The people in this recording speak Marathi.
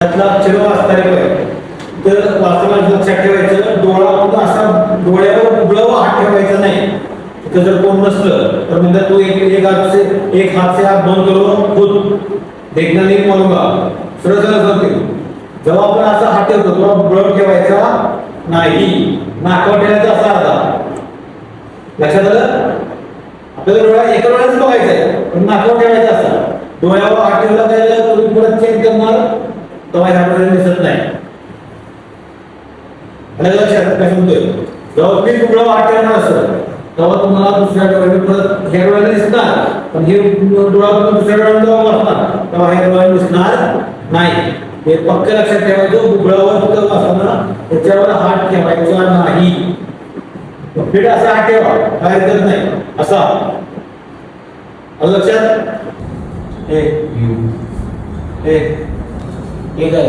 त्यातला अक्षर वाचता पाहिजे. तर वाचताना लक्षात ठेवायचं डोळा असा डोळ्यावर उघडं हात ठेवायचा नाही. तिथं जर कोण नसलं तर म्हणजे तू एक हात से हात बंद करो खुद देखना नहीं मालूंगा. सरळ सरळ सांगते. जेव्हा आपण असा हात ठेवतो तेव्हा उघडं ठेवायचा नाही. नाकावर ठेवायचा असा अर्धा. लक्षात आलं? आपल्याला डोळा एका डोळ्याच बघायचा आहे पण नाकावर ठेवायचा असा. डोळ्यावर हात ठेवला काय तुम्ही परत चेक करणार तेव्हा ह्यापर्यंत दिसत नाही. लक्षात काय म्हणतोय जेव्हा मी उघडा हात ठेवणार असं तेव्हा तुम्हाला दुसऱ्या डोळ्याने परत ह्या डोळ्याने दिसणार पण हे डोळा दुसऱ्या डोळ्याने जेव्हा वाचणार तेव्हा ह्या डोळ्याने दिसणार नाही. हे पक्क लक्षात ठेवायचं. उघडावर फक्त वाचताना त्याच्यावर हात ठेवायचा नाही. फिट असा हात ठेवा काय करत नाही असा. लक्षात एक आहे